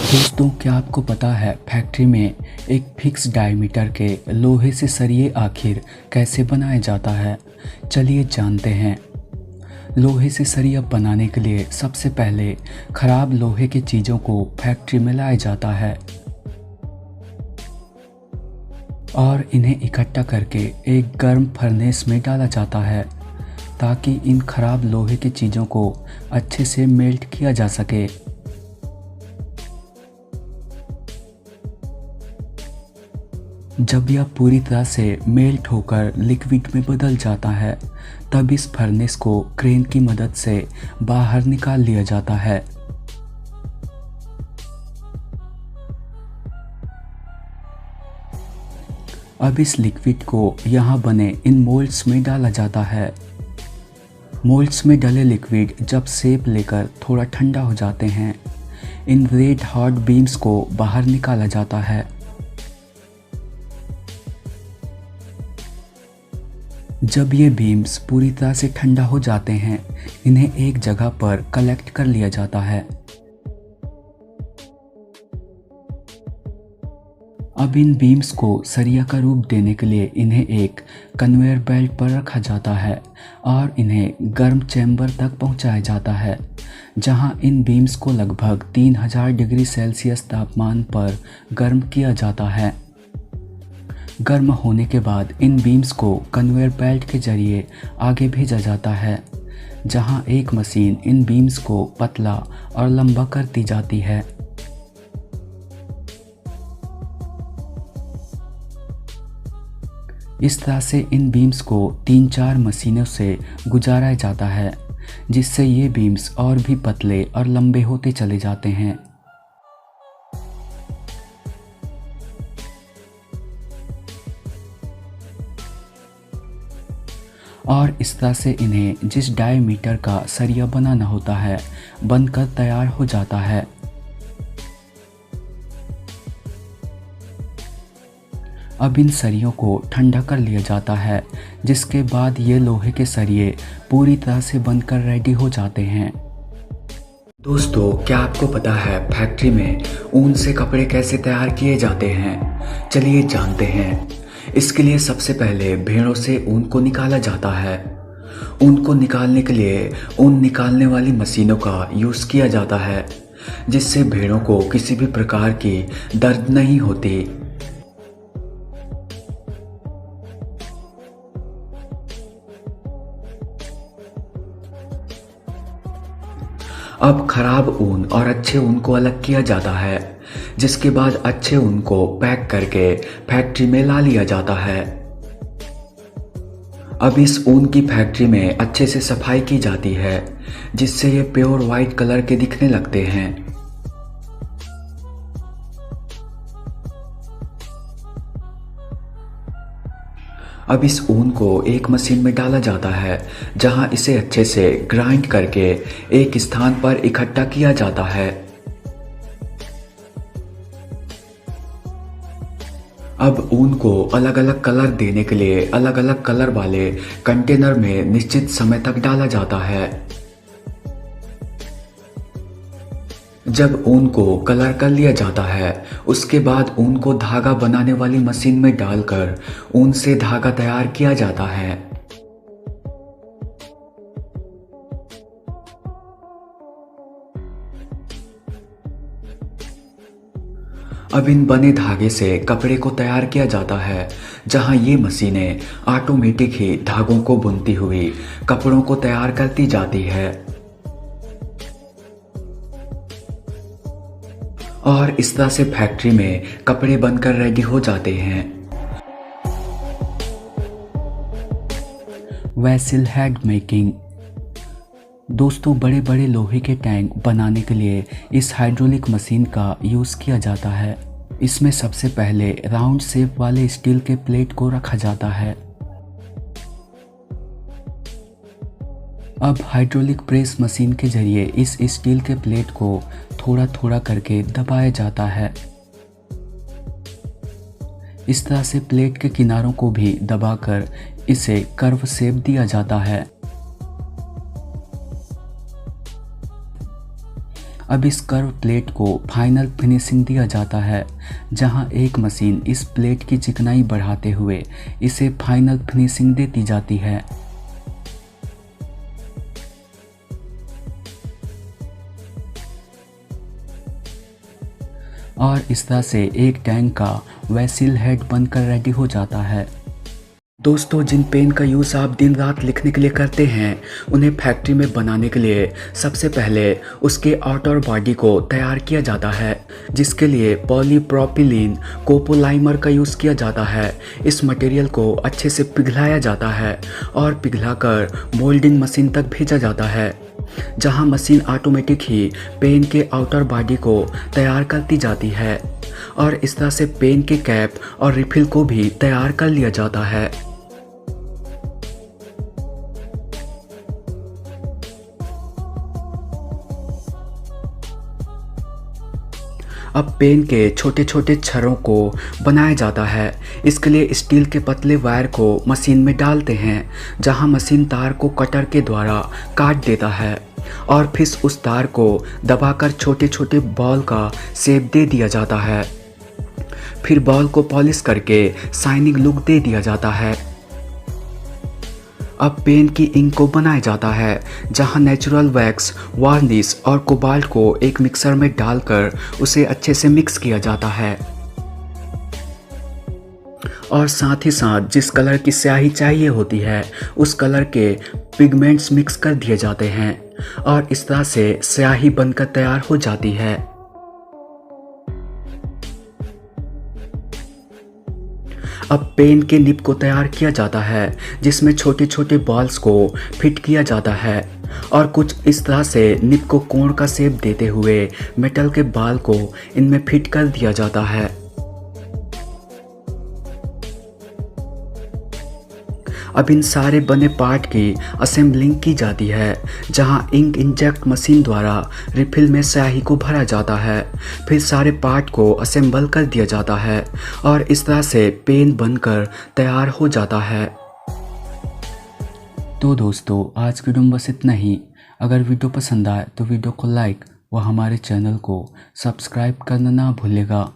दोस्तों, क्या आपको पता है फैक्ट्री में एक फिक्स डायमीटर के लोहे से सरिये आखिर कैसे बनाया जाता है। चलिए जानते हैं। लोहे से सरिया बनाने के लिए सबसे पहले खराब लोहे की चीज़ों को फैक्ट्री में लाया जाता है और इन्हें इकट्ठा करके एक गर्म फर्नेस में डाला जाता है ताकि इन खराब लोहे की चीज़ों को अच्छे से मेल्ट किया जा सके। जब यह पूरी तरह से मेल्ट होकर लिक्विड में बदल जाता है तब इस फर्नेस को क्रेन की मदद से बाहर निकाल लिया जाता है। अब इस लिक्विड को यहाँ बने इन मोल्ड्स में डाला जाता है। मोल्ड्स में डले लिक्विड जब शेप लेकर थोड़ा ठंडा हो जाते हैं, इन रेड हॉट बीम्स को बाहर निकाला जाता है। जब ये बीम्स पूरी तरह से ठंडा हो जाते हैं, इन्हें एक जगह पर कलेक्ट कर लिया जाता है। अब इन बीम्स को सरिया का रूप देने के लिए इन्हें एक कन्वेयर बेल्ट पर रखा जाता है और इन्हें गर्म चैम्बर तक पहुंचाया जाता है, जहां इन बीम्स को लगभग 3000 डिग्री सेल्सियस तापमान पर गर्म किया जाता है। गर्म होने के बाद इन बीम्स को कन्वेयर बेल्ट के जरिए आगे भेजा जाता है, जहां एक मशीन इन बीम्स को पतला और लंबा करती जाती है। इस तरह से इन बीम्स को 3-4 मशीनों से गुजारा जाता है, जिससे ये बीम्स और भी पतले और लंबे होते चले जाते हैं। और इस तरह से इन्हें जिस डायमीटर का सरिया बनाना होता है बनकर तैयार हो जाता है। अब इन सरियों को ठंडा कर लिया जाता है, जिसके बाद ये लोहे के सरिये पूरी तरह से बनकर रेडी हो जाते हैं। दोस्तों, क्या आपको पता है फैक्ट्री में ऊन से कपड़े कैसे तैयार किए जाते हैं? चलिए जानते हैं। इसके लिए सबसे पहले भेड़ों से ऊन को निकाला जाता है। ऊन को निकालने के लिए ऊन निकालने वाली मशीनों का यूज़ किया जाता है, जिससे भेड़ों को किसी भी प्रकार की दर्द नहीं होती। अब खराब ऊन और अच्छे ऊन को अलग किया जाता है, जिसके बाद अच्छे ऊन को पैक करके फैक्ट्री में ला लिया जाता है। अब इस ऊन की फैक्ट्री में अच्छे से सफाई की जाती है, जिससे ये प्योर वाइट कलर के दिखने लगते हैं। अब इस ऊन को एक मशीन में डाला जाता है, जहां इसे अच्छे से ग्राइंड करके एक स्थान पर इकट्ठा किया जाता है। अब ऊन को अलग अलग कलर देने के लिए अलग अलग कलर वाले कंटेनर में निश्चित समय तक डाला जाता है। जब ऊन को कलर कर लिया जाता है, उसके बाद ऊन को धागा बनाने वाली मशीन में डालकर ऊन से धागा तैयार किया जाता है। अब इन बने धागे से कपड़े को तैयार किया जाता है, जहां ये मशीनें ऑटोमेटिक ही धागों को बुनती हुई कपड़ों को तैयार करती जाती है। और इस तरह से फैक्ट्री में कपड़े बनकर रेडी हो जाते हैं। Vessel head making. दोस्तों, बड़े बड़े लोहे के टैंक बनाने के लिए इस हाइड्रोलिक मशीन का यूज़ किया जाता है। इसमें सबसे पहले राउंड शेप वाले स्टील के प्लेट को रखा जाता है। अब हाइड्रोलिक प्रेस मशीन के जरिए इस स्टील के प्लेट को थोड़ा थोड़ा करके दबाया जाता है। इस तरह से प्लेट के किनारों को भी दबाकर इसे कर्व शेप दिया जाता है। अब इस कर्व प्लेट को फाइनल फिनिशिंग दिया जाता है, जहां एक मशीन इस प्लेट की चिकनाई बढ़ाते हुए इसे फाइनल फिनिशिंग देती जाती है। और इस तरह से एक टैंक का वेसल हेड बनकर रेडी हो जाता है। दोस्तों, जिन पेन का यूज़ आप दिन रात लिखने के लिए करते हैं, उन्हें फैक्ट्री में बनाने के लिए सबसे पहले उसके आउटर बॉडी को तैयार किया जाता है, जिसके लिए पॉलीप्रोपिलीन कोपोलाइमर का यूज़ किया जाता है। इस मटेरियल को अच्छे से पिघलाया जाता है और पिघलाकर मोल्डिंग मशीन तक भेजा जाता है, जहां मशीन ऑटोमेटिक ही पेन के आउटर बॉडी को तैयार करती जाती है। और इस तरह से पेन के कैप और रिफिल को भी तैयार कर लिया जाता है। अब पेन के छोटे छोटे छर्रों को बनाया जाता है। इसके लिए स्टील के पतले वायर को मशीन में डालते हैं, जहां मशीन तार को कटर के द्वारा काट देता है और फिर उस तार को दबाकर छोटे छोटे बॉल का शेप दे दिया जाता है। फिर बॉल को पॉलिश करके शाइनिंग लुक दे दिया जाता है। अब पेन की इंक को बनाया जाता है, जहां नेचुरल वैक्स, वार्निश और कोबाल्ट को एक मिक्सर में डालकर उसे अच्छे से मिक्स किया जाता है। और साथ ही साथ जिस कलर की स्याही चाहिए होती है, उस कलर के पिगमेंट्स मिक्स कर दिए जाते हैं और इस तरह से स्याही बनकर तैयार हो जाती है। अब पेन के निब को तैयार किया जाता है, जिसमें छोटे छोटे बॉल्स को फिट किया जाता है और कुछ इस तरह से निब को कोण का शेप देते हुए मेटल के बाल को इनमें फिट कर दिया जाता है। अब इन सारे बने पार्ट की असेंबलिंग की जाती है, जहां इंक इंजेक्ट मशीन द्वारा रिफिल में स्याही को भरा जाता है। फिर सारे पार्ट को असेंबल कर दिया जाता है और इस तरह से पेन बनकर तैयार हो जाता है। तो दोस्तों, आज की वीडियो में बस इतना ही। अगर वीडियो पसंद आए तो वीडियो को लाइक व हमारे चैनल को सब्सक्राइब करना ना भूलेगा।